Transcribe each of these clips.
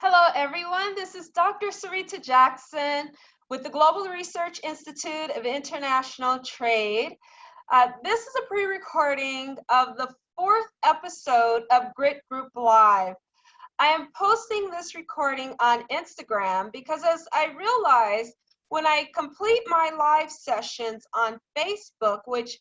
Hello, everyone. This is Dr. Sarita Jackson with the Global Research Institute of International Trade. This is a pre-recording of the fourth episode of GRIT Group Live. I am posting this recording on Instagram because as I realized when I complete my live sessions on Facebook, which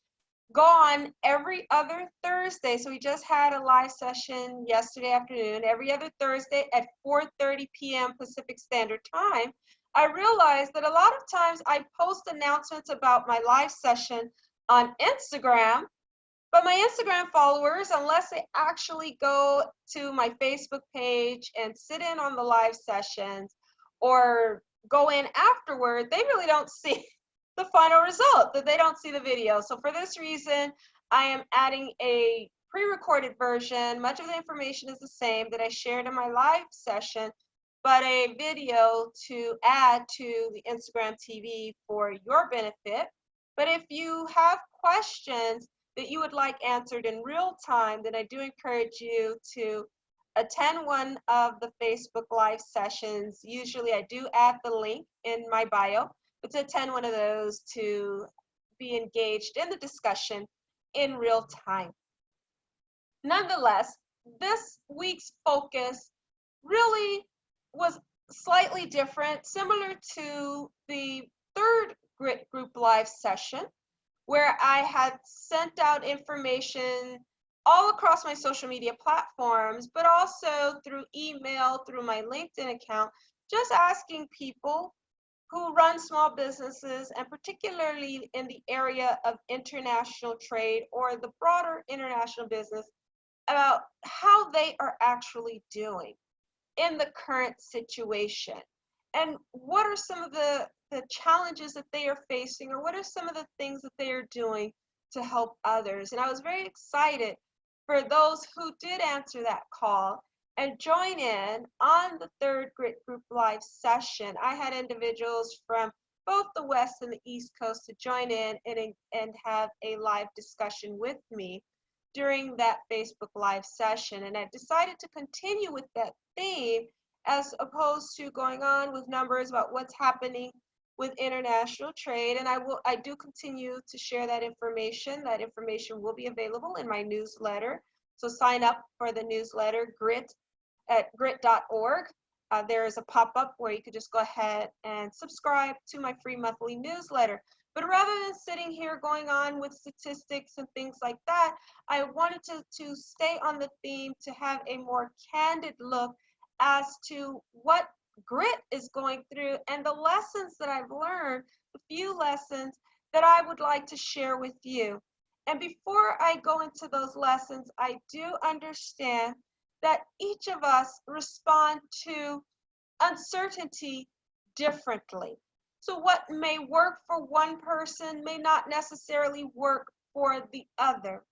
go on every other Thursday. So we just had a live session yesterday afternoon, every other Thursday at 4:30 p.m. Pacific Standard Time. I realized that a lot of times I post announcements about my live session on Instagram, but my Instagram followers, unless they actually go to my Facebook page and sit in on the live sessions or go in afterward, they really don't see the final result, that they don't see the video. So for this reason, I am adding a pre-recorded version. Much of the information is the same that I shared in my live session, but a video to add to the Instagram TV for your benefit. But if you have questions that you would like answered in real time, then I do encourage you to attend one of the Facebook Live sessions. Usually I do add the link in my bio, but to attend one of those to be engaged in the discussion in real time. Nonetheless, this week's focus really was slightly different, similar to the third GRIT Group Live session, where I had sent out information all across my social media platforms, but also through email, through my LinkedIn account, just asking people who run small businesses, and particularly in the area of international trade or the broader international business, about how they are actually doing in the current situation. And what are some of the challenges that they are facing, or what are some of the things that they are doing to help others? And I was very excited for those who did answer that call and join in on the third GRIT Group Live session. I had individuals from both the West and the East Coast to join in and have a live discussion with me during that Facebook Live session. And I decided to continue with that theme as opposed to going on with numbers about what's happening with international trade. And I do continue to share that information. That information will be available in my newsletter. So sign up for the newsletter, GRIT, at grit.org. There is a pop-up where you could just go ahead and subscribe to my free monthly newsletter. But rather than sitting here going on with statistics and things like that, I wanted to stay on the theme to have a more candid look as to what GRIT is going through and the lessons that I've learned, the few lessons that I would like to share with you. And before I go into those lessons, I do understand that each of us respond to uncertainty differently. So what may work for one person may not necessarily work for the other.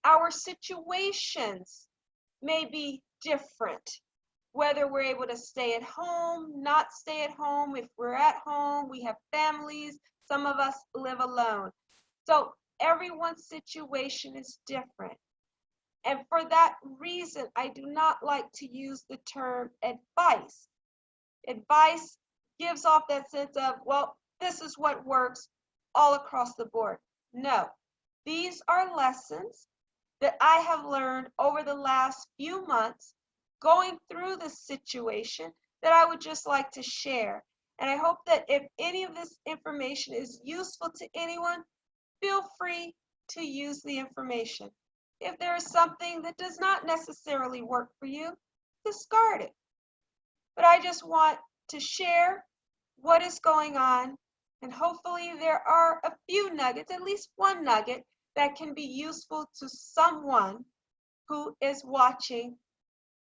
Our situations may be different, whether we're able to stay at home, not stay at home. If we're at home, we have families, some of us live alone. So everyone's situation is different. And for that reason, I do not like to use the term advice. Advice gives off that sense of, well, this is what works all across the board. No, these are lessons that I have learned over the last few months going through this situation that I would just like to share. And I hope that if any of this information is useful to anyone, feel free to use the information. If there is something that does not necessarily work for you, discard it. But I just want to share what is going on, and hopefully there are a few nuggets, at least one nugget, that can be useful to someone who is watching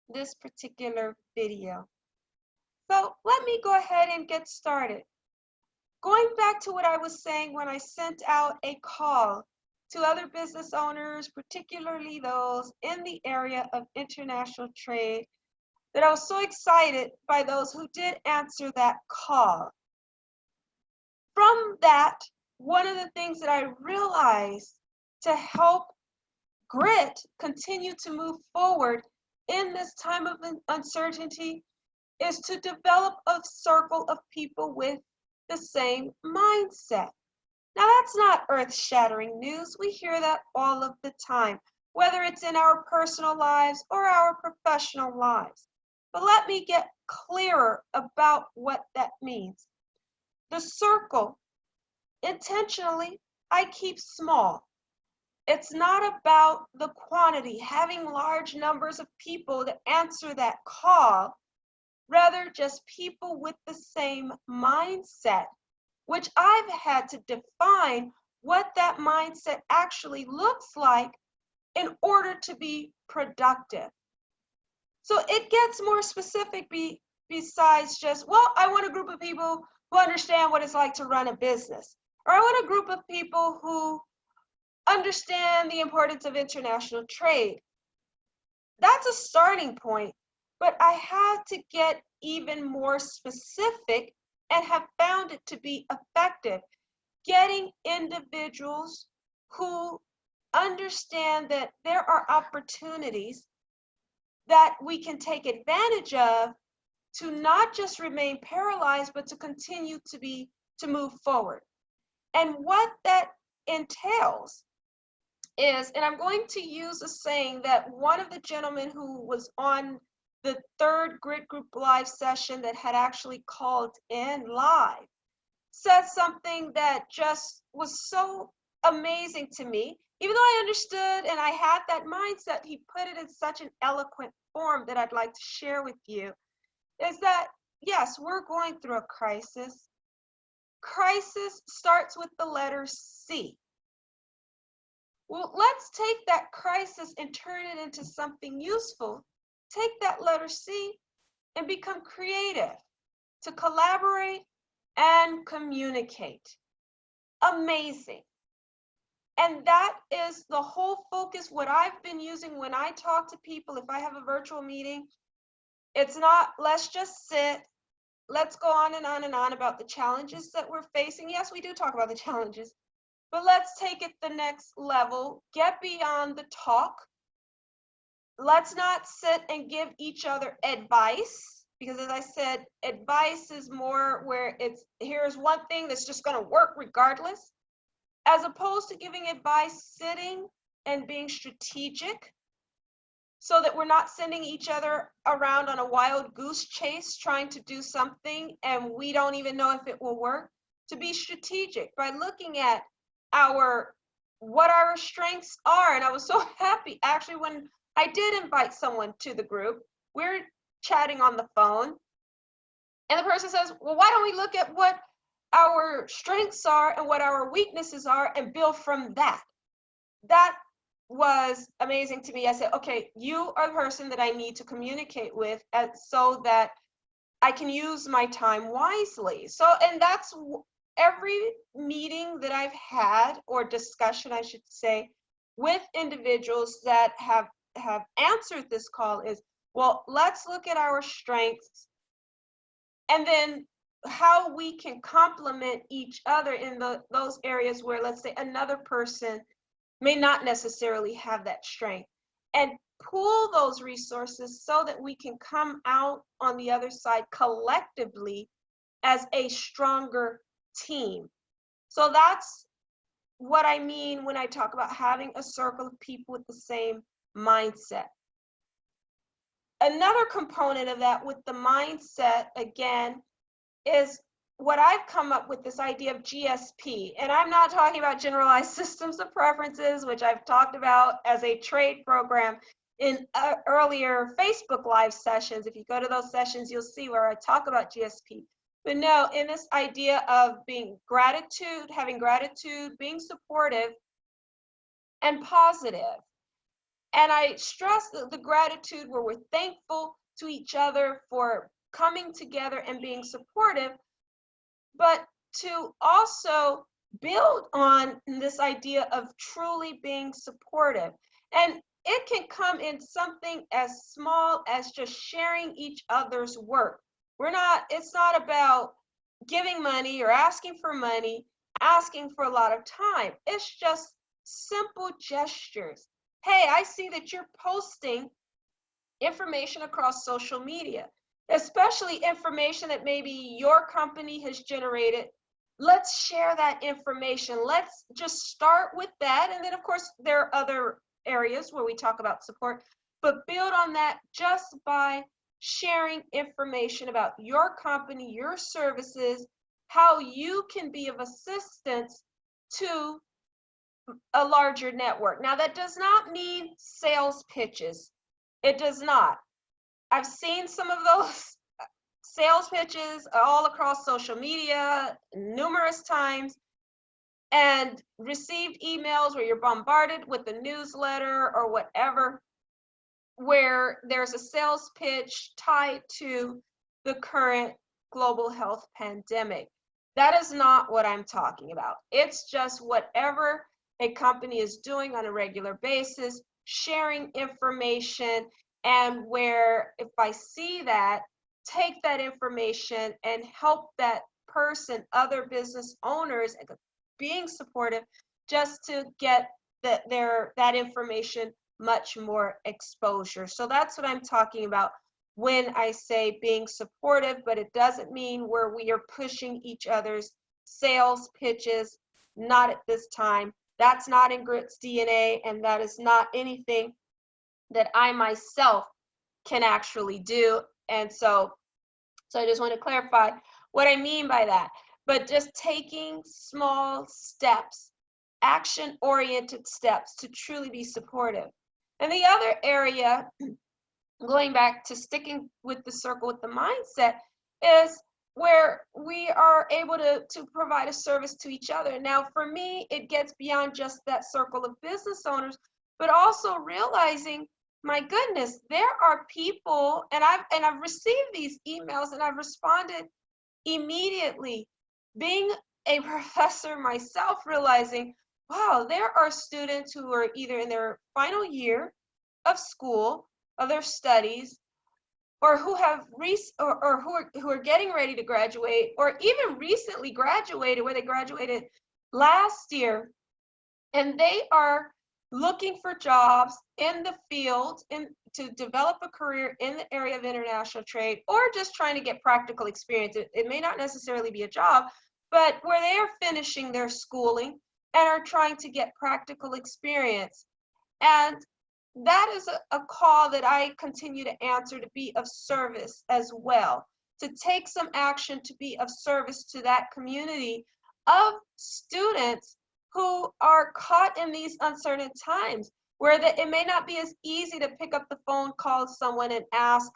this particular video. So let me go ahead and get started. Going back to what I was saying when I sent out a call to other business owners, particularly those in the area of international trade, that I was so excited by those who did answer that call. From that, one of the things that I realized to help GRIT continue to move forward in this time of uncertainty is to develop a circle of people with the same mindset. Now, that's not earth-shattering news. We hear that all of the time, whether it's in our personal lives or our professional lives. But let me get clearer about what that means. The circle, intentionally, I keep small. It's not about the quantity, having large numbers of people to answer that call, rather just people with the same mindset, which I've had to define what that mindset actually looks like in order to be productive. So it gets more specific besides just, well, I want a group of people who understand what it's like to run a business, or I want a group of people who understand the importance of international trade. That's a starting point, but I had to get even more specific and have found it to be effective, getting individuals who understand that there are opportunities that we can take advantage of to not just remain paralyzed, but to continue to move forward. And what that entails is, and I'm going to use a saying that one of the gentlemen who was on the third Grit Group live session that had actually called in live said something that just was so amazing to me. Even though I understood and I had that mindset, he put it in such an eloquent form that I'd like to share with you, is that, yes, we're going through a crisis. Crisis starts with the letter C. Well, let's take that crisis and turn it into something useful. Take that letter C and become creative to collaborate and communicate. Amazing. And that is the whole focus, what I've been using when I talk to people. If I have a virtual meeting, it's not, let's just sit, let's go on and on and on about the challenges that we're facing. Yes, we do talk about the challenges, but let's take it the next level, get beyond the talk. Let's not sit and give each other advice, because as I said, advice is more where it's, here's one thing that's just going to work regardless, as opposed to giving advice, sitting and being strategic so that we're not sending each other around on a wild goose chase trying to do something and we don't even know if it will work. To be strategic by looking at what our strengths are. And I was so happy actually when I did invite someone to the group. We're chatting on the phone and the person says, well, why don't we look at what our strengths are and what our weaknesses are and build from that. That was amazing to me. I said, okay, you are the person that I need to communicate with so that I can use my time wisely. So, and that's every meeting that I've had, or discussion, I should say, with individuals that have answered this call is, well, let's look at our strengths and then how we can complement each other in those areas where, let's say, another person may not necessarily have that strength, and pool those resources so that we can come out on the other side collectively as a stronger team. So that's what I mean when I talk about having a circle of people with the same mindset. Another component of that with the mindset, again, is what I've come up with, this idea of GSP. And I'm not talking about generalized systems of preferences, which I've talked about as a trade program in earlier Facebook Live sessions. If you go to those sessions, you'll see where I talk about GSP. But no, in this idea of being gratitude, having gratitude, being supportive and positive. And I stress the gratitude where we're thankful to each other for coming together and being supportive, but to also build on this idea of truly being supportive. And it can come in something as small as just sharing each other's work. It's not about giving money or asking for money, asking for a lot of time. It's just simple gestures. Hey, I see that you're posting information across social media. especially information that maybe your company has generated. Let's share that information. Let's just start with that. And then, of course, there are other areas where we talk about support, but build on that just by sharing information about your company, your services, how you can be of assistance to a larger network. Now, that does not mean sales pitches. It does not. I've seen some of those sales pitches all across social media numerous times, and received emails where you're bombarded with a newsletter or whatever, where there's a sales pitch tied to the current global health pandemic. That is not what I'm talking about. It's just whatever a company is doing on a regular basis, sharing information, and where if I see that, take that information and help that person, other business owners, being supportive just to get that information much more exposure. So that's what I'm talking about when I say being supportive, but it doesn't mean where we are pushing each other's sales pitches. Not at this time. That's not in GRIIT's DNA, and that is not anything that I myself can actually do. And so I just want to clarify what I mean by that. But just taking small steps, action-oriented steps to truly be supportive. And the other area, going back to sticking with the circle with the mindset, is where we are able to provide a service to each other. Now, for me, it gets beyond just that circle of business owners, but also realizing, my goodness, there are people, and I've received these emails and I've responded immediately. Being a professor myself, realizing, wow, there are students who are either in their final year of school, of their studies, or who have who are getting ready to graduate, or even recently graduated, where they graduated last year, and they are looking for jobs in the field to develop a career in the area of international trade, or just trying to get practical experience. It may not necessarily be a job, but where they are finishing their schooling and are trying to get practical experience. And that is a call that I continue to answer, to be of service as well, to take some action to be of service to that community of students who are caught in these uncertain times, where it may not be as easy to pick up the phone, call someone and ask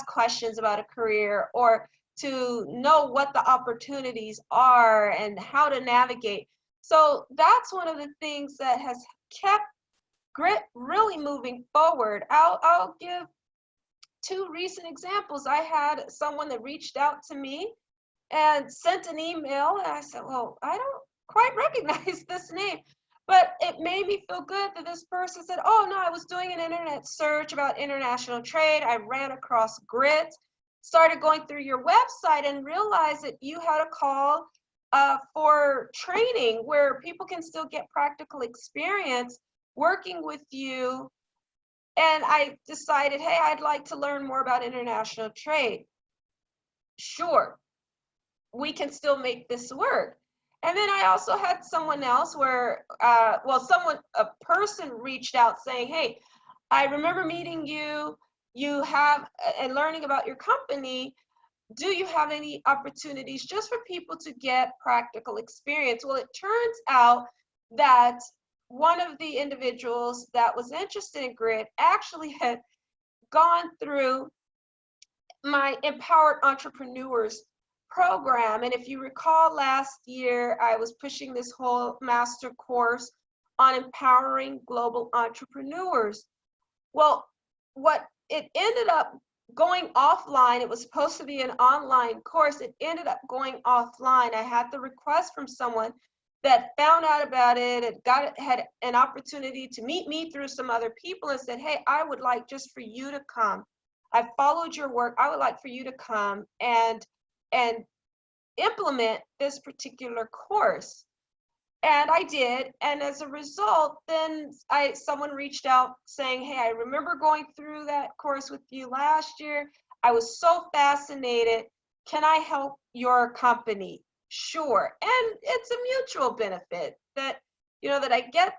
questions about a career, or to know what the opportunities are and how to navigate. So that's one of the things that has kept GRIIT really moving forward. I'll give two recent examples. I had someone that reached out to me and sent an email, and I said, well, I don't quite recognize this name, but it made me feel good that this person said, oh no, I was doing an internet search about international trade. I ran across GRIIT, started going through your website, and realized that you had a call for training where people can still get practical experience working with you. And I decided, hey, I'd like to learn more about international trade. Sure, we can still make this work. And then I also had someone else where, a person reached out saying, hey, I remember meeting you, and learning about your company. Do you have any opportunities just for people to get practical experience? Well, it turns out that one of the individuals that was interested in GRIIT actually had gone through my Empowered Entrepreneurs program. And if you recall, last year, I was pushing this whole master course on empowering global entrepreneurs. Well, what it ended up going offline, it was supposed to be an online course. It ended up going offline. I had the request from someone that found out about it and had an opportunity to meet me through some other people, and said, hey, I would like just for you to come. I followed your work. I would like for you to come and implement this particular course. And I did, and as a result, then someone reached out saying, hey, I remember going through that course with you last year. I was so fascinated. Can I help your company? Sure. And it's a mutual benefit that, that I get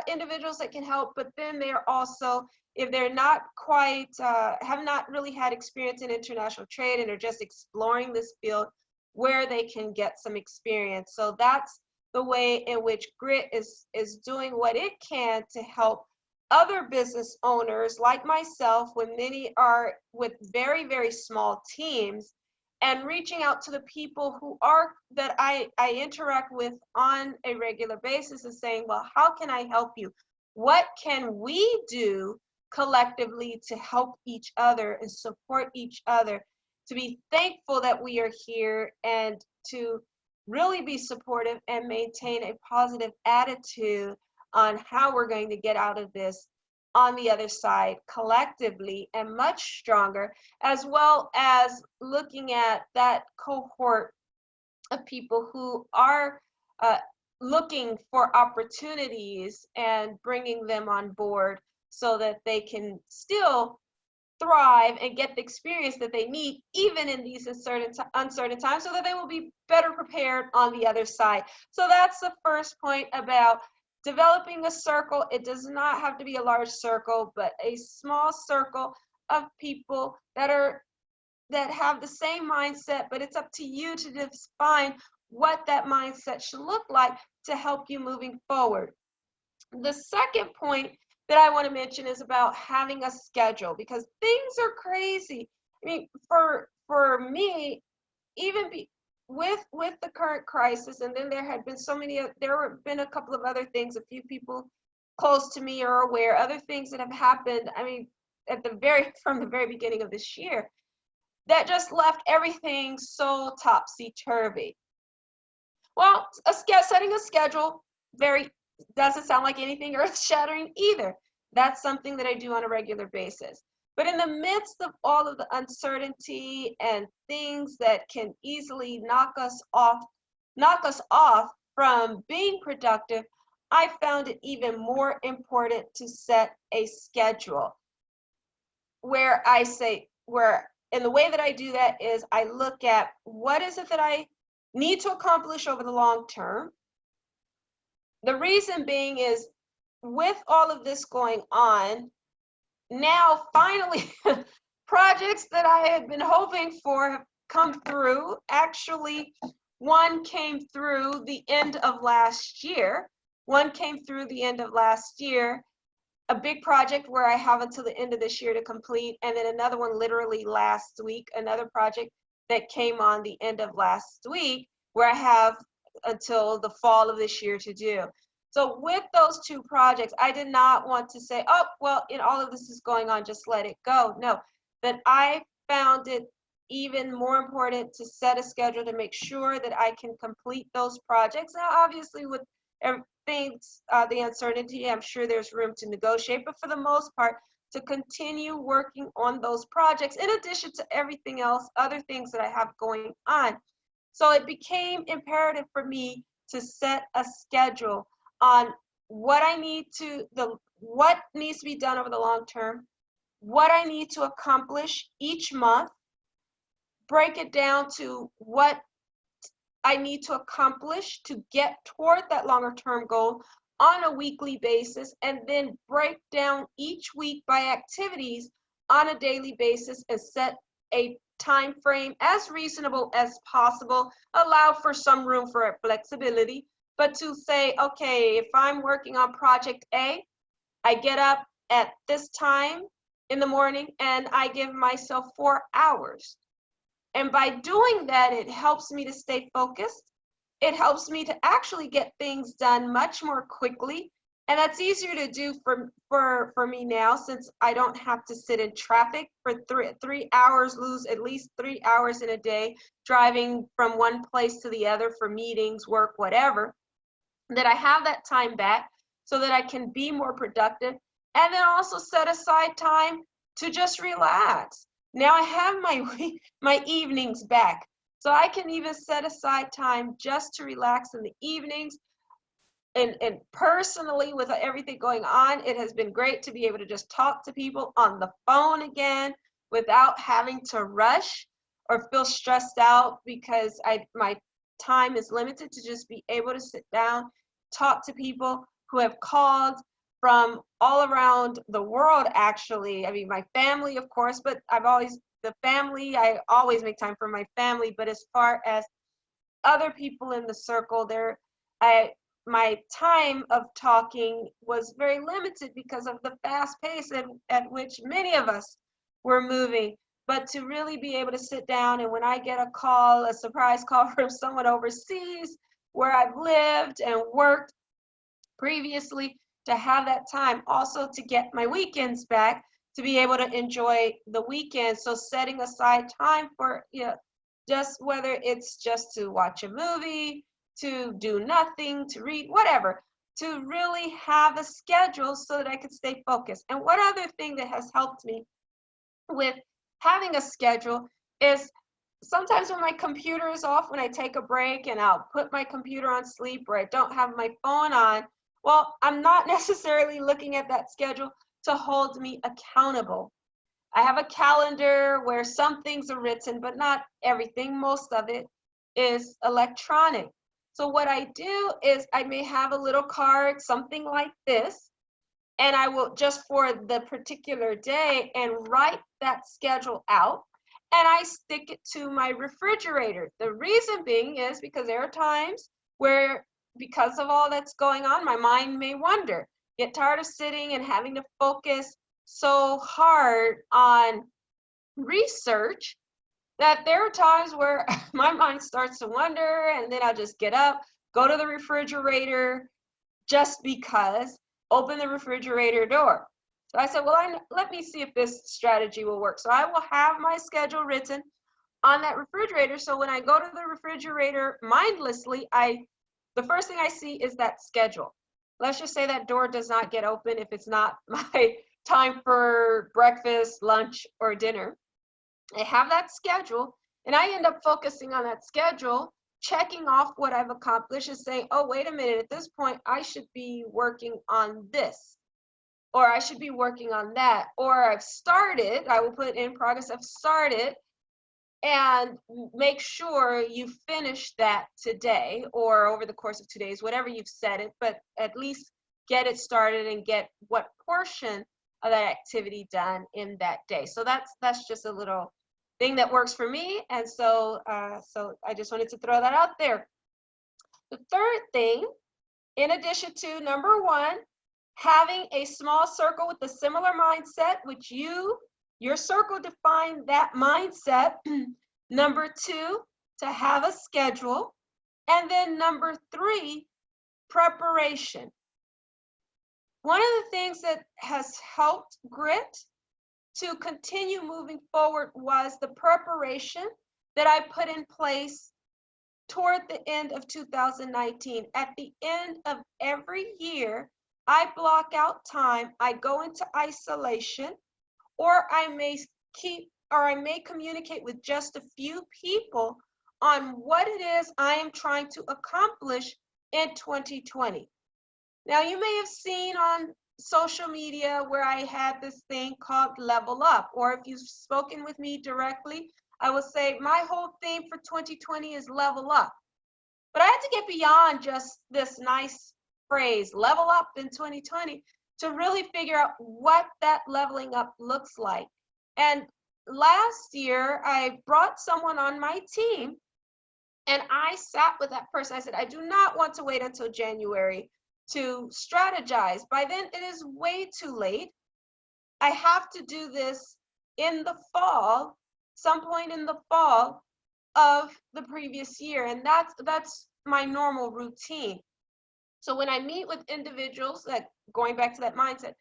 individuals that can help, but then they're also, if they're not quite, have not really had experience in international trade and are just exploring this field, where they can get some experience. So that's the way in which GRIIT is doing what it can to help other business owners like myself, when many are with very, very small teams, and reaching out to the people who are that I interact with on a regular basis and saying, well, how can I help you? What can we do collectively to help each other and support each other, to be thankful that we are here, and to really be supportive and maintain a positive attitude on how we're going to get out of this on the other side collectively and much stronger, as well as looking at that cohort of people who are looking for opportunities and bringing them on board so that they can still thrive and get the experience that they need even in these uncertain times, so that they will be better prepared on the other side. So that's the first point about developing a circle. It does not have to be a large circle, but a small circle of people that have the same mindset, but it's up to you to define what that mindset should look like to help you moving forward. The second point that I want to mention is about having a schedule, because things are crazy. I mean, for me, even with the current crisis, and then there have been a couple of other things. A few people close to me are aware, other things that have happened. I mean, from the very beginning of this year, that just left everything so topsy-turvy. Well, setting a schedule doesn't sound like anything earth-shattering either. That's something that I do on a regular basis. But in the midst of all of the uncertainty and things that can easily knock us off from being productive, I found it even more important to set a schedule, and the way that I do that is I look at what is it that I need to accomplish over the long term. The reason being is, with all of this going on, now finally projects that I had been hoping for have come through. Actually, one came through the end of last year. A big project where I have until the end of this year to complete, and then another one literally last week, another project that came on the end of last week where I have until the fall of this year to do. So with those two projects, I did not want to say, oh, well, all of this is going on, just let it go. No, but I found it even more important to set a schedule to make sure that I can complete those projects. Now, obviously, with things, the uncertainty, I'm sure there's room to negotiate, but for the most part, to continue working on those projects in addition to everything else, other things that I have going on. So it became imperative for me to set a schedule on what needs to be done over the long term, what I need to accomplish each month, break it down to what I need to accomplish to get toward that longer term goal on a weekly basis, and then break down each week by activities on a daily basis and set a time frame as reasonable as possible, allow for some room for flexibility, but to say, okay, if I'm working on project A, I get up at this time in the morning and I give myself 4 hours. And by doing that, it helps me to stay focused. It helps me to actually get things done much more quickly. And that's easier to do for me now, since I don't have to sit in traffic for three hours, lose at least 3 hours in a day driving from one place to the other for meetings, work, whatever. That I have that time back so that I can be more productive, and then also set aside time to just relax. Now I have my evenings back, so I can even set aside time just to relax in the evenings. And personally, with everything going on, it has been great to be able to just talk to people on the phone again without having to rush or feel stressed out because my time is limited, to just be able to sit down, talk to people who have called from all around the world, actually. I mean, my family, of course, but I always make time for my family, but as far as other people in the circle, my time of talking was very limited because of the fast pace at which many of us were moving. But to really be able to sit down, and when I get a surprise call from someone overseas where I've lived and worked previously, to have that time also to get my weekends back, to be able to enjoy the weekend. So setting aside time for, just whether it's just to watch a movie, to do nothing, to read, whatever, to really have a schedule so that I could stay focused. And one other thing that has helped me with having a schedule is sometimes when my computer is off, when I take a break and I'll put my computer on sleep or I don't have my phone on, well, I'm not necessarily looking at that schedule to hold me accountable. I have a calendar where some things are written, but not everything. Most of it is electronic. So what I do is I may have a little card, something like this, and I will just for the particular day and write that schedule out, and I stick it to my refrigerator. The reason being is because there are times where, because of all that's going on, my mind may wander, get tired of sitting and having to focus so hard on research, that there are times where my mind starts to wander, and then I'll just get up, go to the refrigerator, just because, open the refrigerator door. So I said, well, let me see if this strategy will work. So I will have my schedule written on that refrigerator. So when I go to the refrigerator mindlessly, the first thing I see is that schedule. Let's just say that door does not get open if it's not my time for breakfast, lunch, or dinner. I have that schedule, and I end up focusing on that schedule, checking off what I've accomplished, and saying, oh, wait a minute, at this point, I should be working on this, or I should be working on that, or I've started, I will put in progress, I've started, and make sure you finish that today or over the course of 2 days, whatever you've set it, but at least get it started and get what portion of that activity done in that day. So that's just a little thing that works for me, and so I just wanted to throw that out there. The third thing, in addition to number one, having a small circle with a similar mindset, which your circle defined that mindset. Number two, to have a schedule. And then number three, preparation. One of the things that has helped GRIIT to continue moving forward was the preparation that I put in place toward the end of 2019. At the end of every year, I block out time, I go into isolation, or I may communicate with just a few people on what it is I am trying to accomplish in 2020. Now, you may have seen on social media where I had this thing called Level Up, or if you've spoken with me directly, I will say my whole theme for 2020 is level up. But I had to get beyond just this nice phrase, level up in 2020, to really figure out what that leveling up looks like. And last year, I brought someone on my team, and I sat with that person. I said, I do not want to wait until January to strategize. By then, it is way too late. I have to do this in the fall, some point in the fall of the previous year, and that's my normal routine. So when I meet with individuals, that going back to that mindset,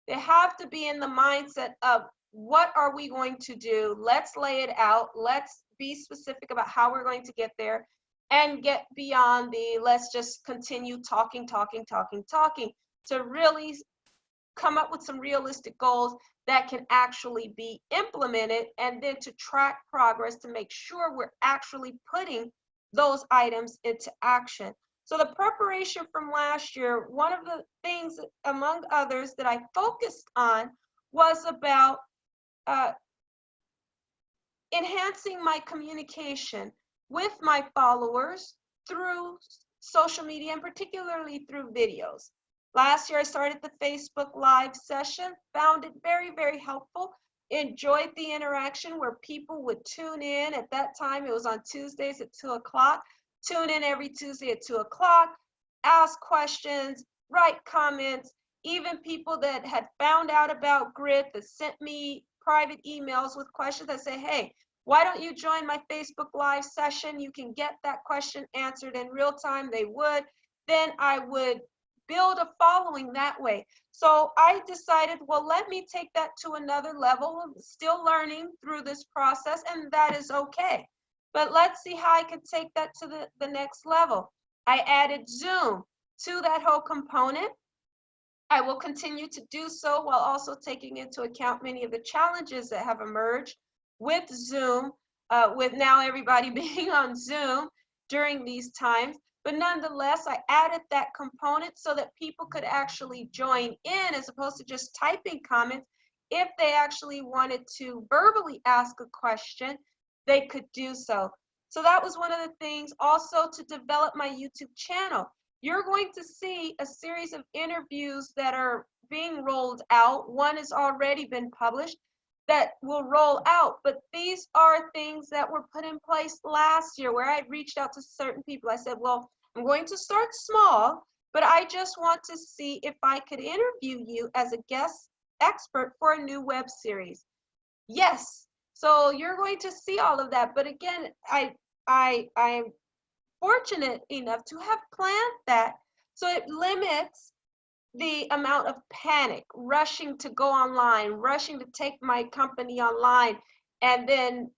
they have to be in the mindset of, what are we going to do? Let's lay it out. Let's be specific about how we're going to get there, and get beyond the let's just continue talking, to really come up with some realistic goals that can actually be implemented, and then to track progress to make sure we're actually putting those items into action. So the preparation from last year, one of the things among others that I focused on was about enhancing my communication with my followers through social media and particularly through videos. Last year, I started the Facebook Live session, found it very, very helpful, enjoyed the interaction where people would tune in. At that time, it was on Tuesdays at 2 o'clock. Tune in every Tuesday at 2 o'clock, ask questions, write comments, even people that had found out about GRIIT that sent me private emails with questions that say, hey, why don't you join my Facebook Live session? You can get that question answered in real time. They would. Then I would build a following that way. So I decided, well, let me take that to another level. I'm still learning through this process, and that is okay. But let's see how I can take that to the next level. I added Zoom to that whole component. I will continue to do so while also taking into account many of the challenges that have emerged with Zoom, with now everybody being on Zoom during these times. But nonetheless, I added that component so that people could actually join in as opposed to just typing comments. If they actually wanted to verbally ask a question, they could do so. So that was one of the things also to develop my YouTube channel. You're going to see a series of interviews that are being rolled out. One has already been published that will roll out, but these are things that were put in place last year where I reached out to certain people. I said, well, I'm going to start small, but I just want to see if I could interview you as a guest expert for a new web series. Yes, so you're going to see all of that. But again, I'm fortunate enough to have planned that so it limits the amount of panic, rushing to go online, rushing to take my company online, and then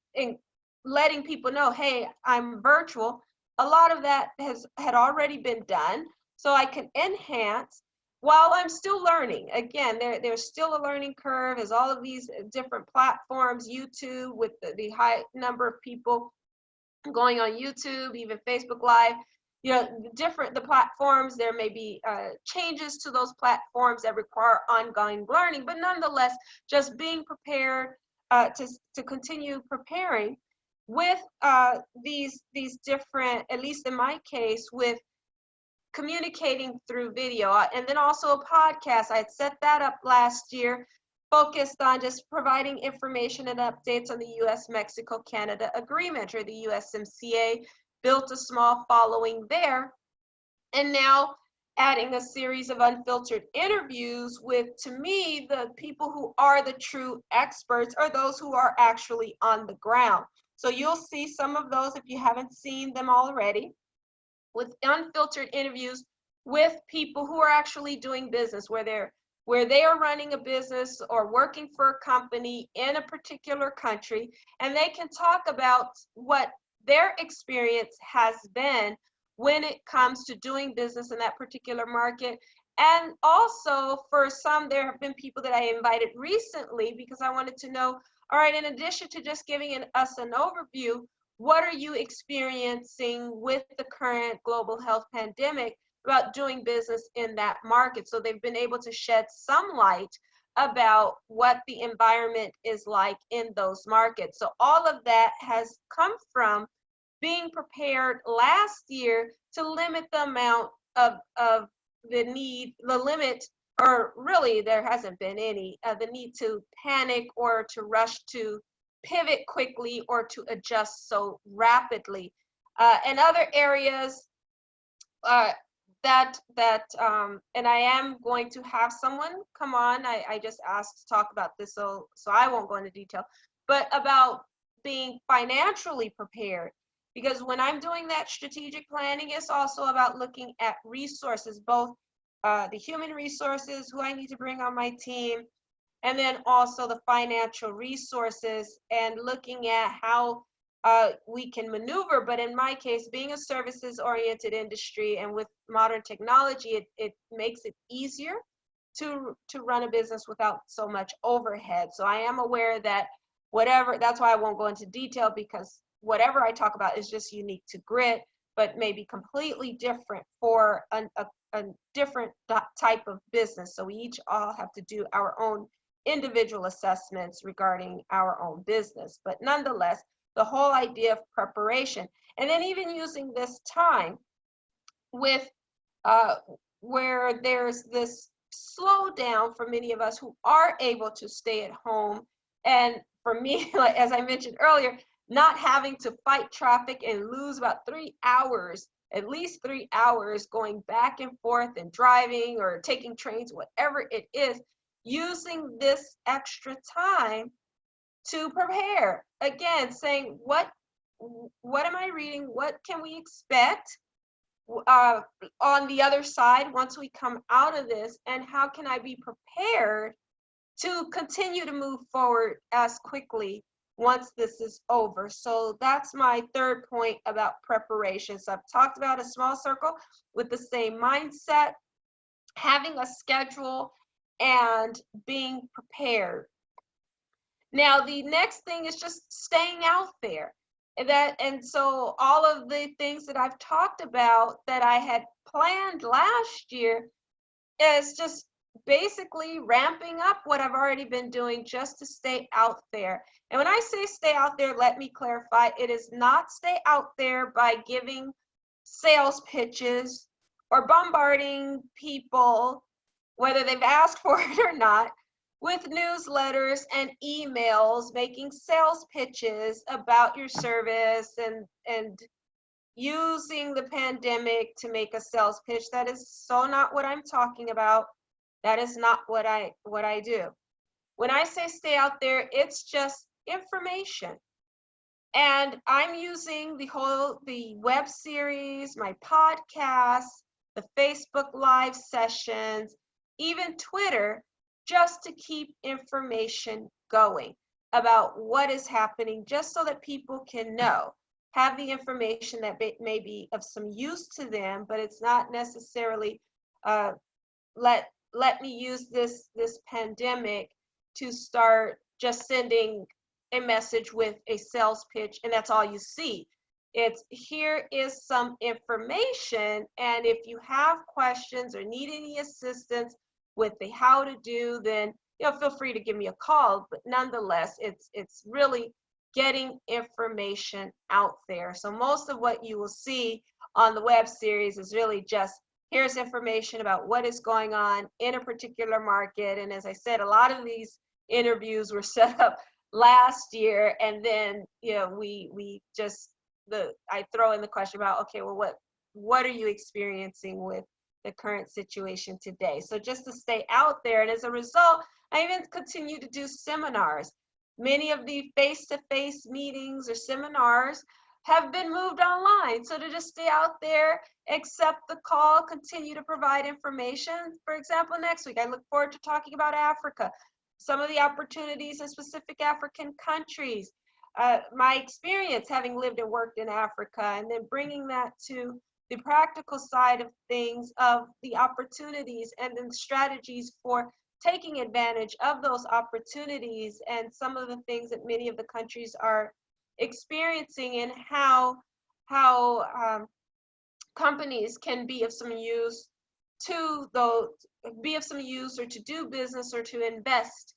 letting people know, hey, I'm virtual. A lot of that had already been done, so I can enhance while I'm still learning. Again, there's still a learning curve as all of these different platforms, YouTube with the high number of people going on YouTube, even Facebook Live, the platforms, there may be changes to those platforms that require ongoing learning, but nonetheless, just being prepared to continue preparing with these different, at least in my case, with communicating through video, and then also a podcast. I had set that up last year, focused on just providing information and updates on the US-Mexico-Canada Agreement, or the USMCA, built a small following there, and now adding a series of unfiltered interviews with, to me, the people who are the true experts, or those who are actually on the ground. So you'll see some of those if you haven't seen them already, with unfiltered interviews with people who are actually doing business, where they are running a business or working for a company in a particular country, and they can talk about what their experience has been when it comes to doing business in that particular market. And also, for some, there have been people that I invited recently because I wanted to know, all right, in addition to just giving us an overview, what are you experiencing with the current global health pandemic about doing business in that market? So they've been able to shed some light about what the environment is like in those markets. So all of that has come from being prepared last year to limit the amount of the need, the limit, or really there hasn't been any, the need to panic or to rush to pivot quickly or to adjust so rapidly. And other areas and I am going to have someone come on. I just asked to talk about this, so I won't go into detail, but about being financially prepared. Because when I'm doing that strategic planning, it's also about looking at resources, both the human resources, who I need to bring on my team, and then also the financial resources, and looking at how we can maneuver. But in my case, being a services-oriented industry and with modern technology, it makes it easier to run a business without so much overhead. So I am aware that that's why I won't go into detail, because whatever I talk about is just unique to GRIIT, but maybe completely different for a different type of business. So we each all have to do our own individual assessments regarding our own business. But nonetheless, the whole idea of preparation, and then even using this time with uh, where there's this slowdown for many of us who are able to stay at home. And for me, like, as I mentioned earlier, not having to fight traffic and lose about 3 hours, at least 3 hours going back and forth and driving or taking trains, whatever it is, using this extra time to prepare. Again, saying what am I reading? What can we expect uh, on the other side once we come out of this, and how can I be prepared to continue to move forward as quickly once this is over? So that's my third point about preparation. So I've talked about a small circle with the same mindset, having a schedule, and being prepared. Now, the next thing is just staying out there. And so all of the things that I've talked about that I had planned last year is just basically ramping up what I've already been doing just to stay out there. And when I say stay out there, let me clarify, it is not stay out there by giving sales pitches or bombarding people, whether they've asked for it or not, with newsletters and emails, making sales pitches about your service and using the pandemic to make a sales pitch. That is so not what I'm talking about. That is not what I do. When I say stay out there, it's just information. And I'm using the web series, my podcasts, the Facebook Live sessions, even Twitter, just to keep information going about what is happening, just so that people can know, have the information that may be of some use to them, but it's not necessarily let me use this pandemic to start just sending a message with a sales pitch and that's all you see. It's here is some information, and if you have questions or need any assistance with the how to do, then feel free to give me a call. But nonetheless, it's really getting information out there. So most of what you will see on the web series is really just here's information about what is going on in a particular market. And as I said, a lot of these interviews were set up last year, and then we just I throw in the question about, okay, well, what are you experiencing with the current situation today? So just to stay out there. And as a result, I even continue to do seminars. Many of the face-to-face meetings or seminars have been moved online. So to just stay out there, accept the call, continue to provide information. For example, next week, I look forward to talking about Africa, some of the opportunities in specific African countries, my experience having lived and worked in Africa, and then bringing that to the practical side of things, of the opportunities and then strategies for taking advantage of those opportunities, and some of the things that many of the countries are experiencing, and how companies can be of some use to those, be of some use, or to do business, or to invest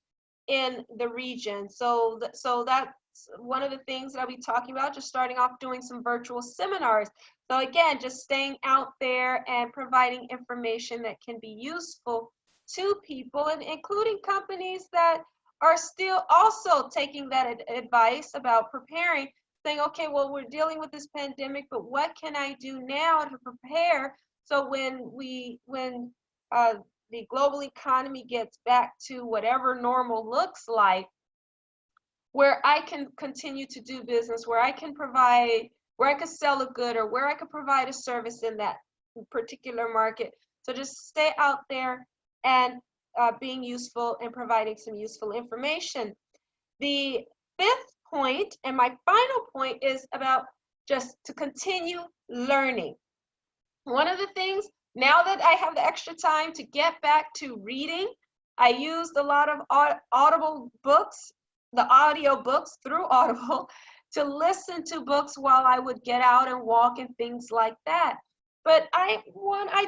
in the region. So that's one of the things that I'll be talking about, just starting off doing some virtual seminars. So again, just staying out there and providing information that can be useful to people, and including companies that are still also taking that advice about preparing, saying, okay, well, we're dealing with this pandemic, but what can I do now to prepare so when the global economy gets back to whatever normal looks like, where I can continue to do business, where I can provide, where I could sell a good, or where I could provide a service in that particular market. So just stay out there and being useful and providing some useful information. The fifth point, and my final point, is about just to continue learning. One of the things, now that I have the extra time to get back to reading, I used a lot of Audible books, the audio books through Audible, to listen to books while I would get out and walk and things like that. But I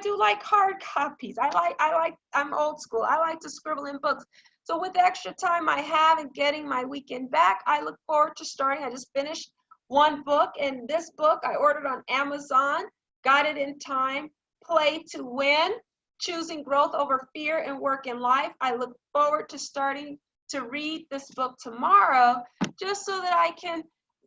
do like hard copies. I'm old school. I like to scribble in books. So with the extra time I have and getting my weekend back, I look forward to starting. I just finished one book, and this book I ordered on Amazon, got it in time, Play to Win, Choosing Growth Over Fear in Work and Life. I look forward to starting to read this book tomorrow, just so that I can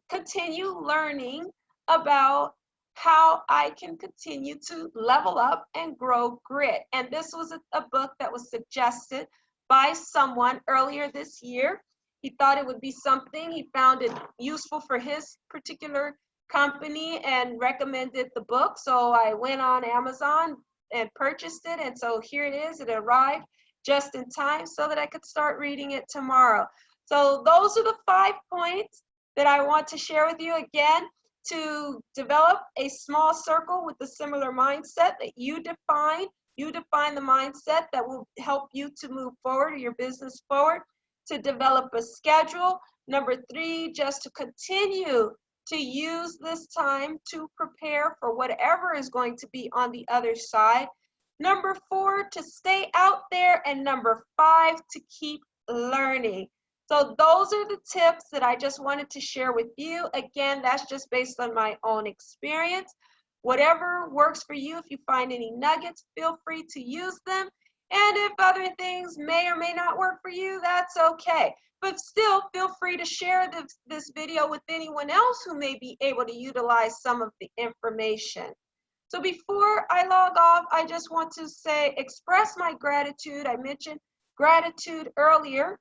continue learning about how I can continue to level up and grow grit. And this was a book that was suggested by someone earlier this year. He thought it would be something. He found it useful for his particular company and recommended the book. So I went on Amazon and purchased it. And so here it is. It arrived just in time so that I could start reading it tomorrow. So those are the 5 points that I want to share with you. Again, to develop a small circle with a similar mindset that you define. You define the mindset that will help you to move forward or your business forward. To develop a schedule. Number 3, just to continue to use this time to prepare for whatever is going to be on the other side. Number 4, to stay out there. And number 5, to keep learning. So those are the tips that I just wanted to share with you. Again, that's just based on my own experience. Whatever works for you, if you find any nuggets, feel free to use them. And if other things may or may not work for you, that's okay. But still, feel free to share this video with anyone else who may be able to utilize some of the information. So before I log off, I just want to say, express my gratitude. I mentioned gratitude earlier.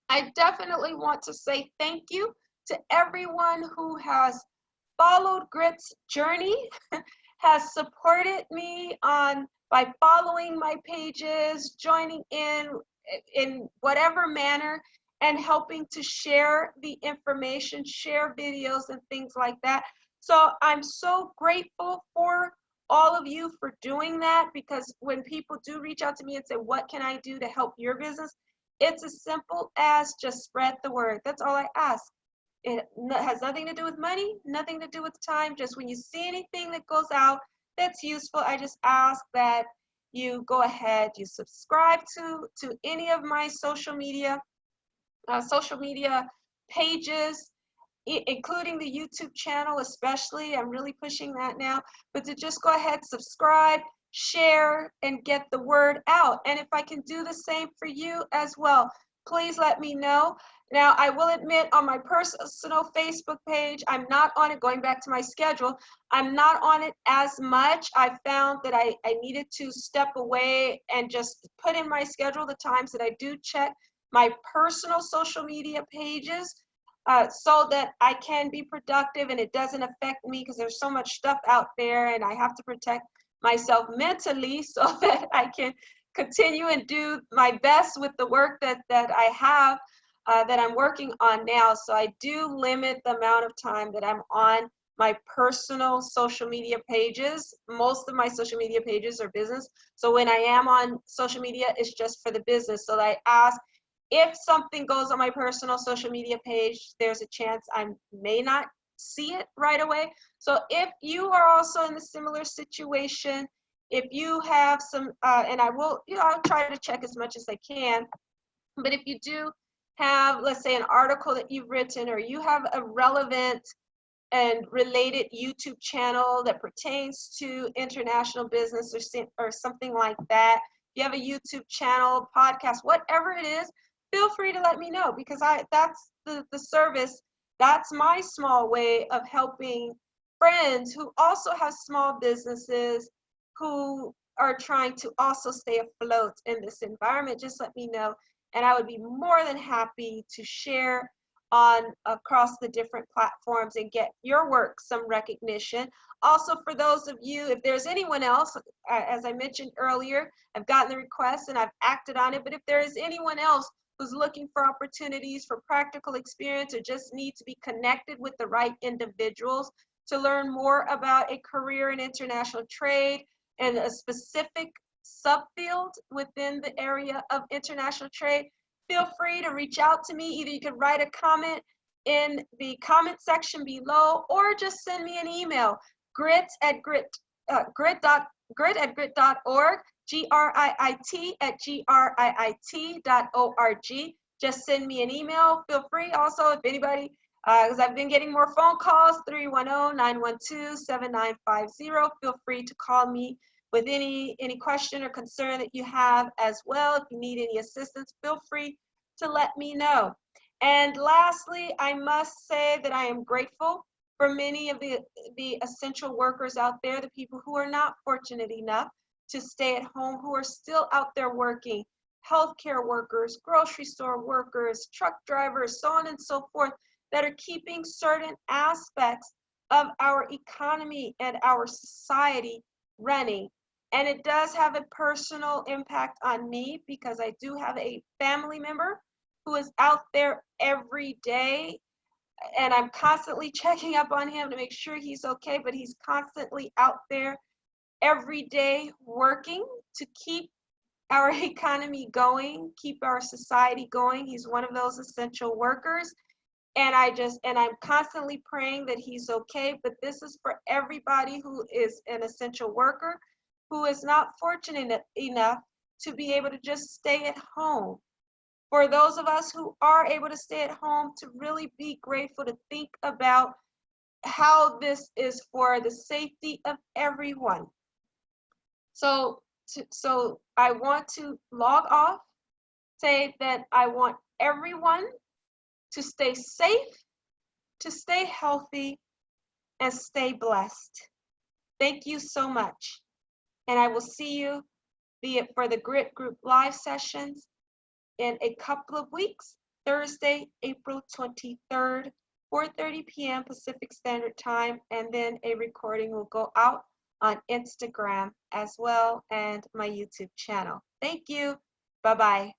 I definitely want to say thank you to everyone who has followed GRIIT's journey, has supported me by following my pages, joining in whatever manner, and helping to share the information, share videos and things like that. So I'm so grateful for all of you for doing that, because when people do reach out to me and say, what can I do to help your business? It's as simple as just spread the word. That's all I ask. It has nothing to do with money, nothing to do with time. Just when you see anything that goes out that's useful, I just ask that you go ahead, you subscribe to any of my social media pages, including the YouTube channel especially. I'm really pushing that now. But to just go ahead, subscribe, share, and get the word out. And if I can do the same for you as well, please let me know. Now, I will admit, on my personal Facebook page, I'm not on it. Going back to my schedule, I'm not on it as much. I found that I needed to step away and just put in my schedule the times that I do check my personal social media pages, so that I can be productive and it doesn't affect me, because there's so much stuff out there and I have to protect myself mentally so that I can continue and do my best with the work that I have, that I'm working on now. So I do limit the amount of time that I'm on my personal social media pages. Most of my social media pages are business. So when I am on social media, it's just for the business. So I ask, if something goes on my personal social media page, there's a chance I may not see it right away. So if you are also in a similar situation, if you have some, and I will, I'll try to check as much as I can, but if you do have, let's say, an article that you've written, or you have a relevant and related YouTube channel that pertains to international business or something like that, if you have a YouTube channel, podcast, whatever it is, feel free to let me know, because that's the service. That's my small way of helping friends who also have small businesses, who are trying to also stay afloat in this environment. Just let me know, and I would be more than happy to share across the different platforms and get your work some recognition. Also, for those of you, if there's anyone else, as I mentioned earlier, I've gotten the request and I've acted on it, but if there is anyone else who's looking for opportunities for practical experience, or just need to be connected with the right individuals to learn more about a career in international trade and a specific subfield within the area of international trade, feel free to reach out to me. Either you can write a comment in the comment section below, or just send me an email, grit@grit.org. griit@griit.org. Just send me an email. Feel free also if anybody, because I've been getting more phone calls, 310-912-7950. Feel free to call me with any question or concern that you have as well. If you need any assistance, feel free to let me know. And lastly, I must say that I am grateful for many of the essential workers out there, the people who are not fortunate enough to stay at home, who are still out there working, healthcare workers, grocery store workers, truck drivers, so on and so forth, that are keeping certain aspects of our economy and our society running. And it does have a personal impact on me because I do have a family member who is out there every day, and I'm constantly checking up on him to make sure he's okay, but he's constantly out there every day working to keep our economy going, keep our society going. He's one of those essential workers. And I'm constantly praying that he's okay. But this is for everybody who is an essential worker, who is not fortunate enough to be able to just stay at home. For those of us who are able to stay at home, to really be grateful, to think about how this is for the safety of everyone. So I want to log off, say that I want everyone to stay safe, to stay healthy, and stay blessed. Thank you so much. And I will see you for the GRIT Group live sessions in a couple of weeks, Thursday, April 23rd, 4:30 p.m. Pacific Standard Time, and then a recording will go out on Instagram as well and my YouTube channel. Thank you. Bye-bye.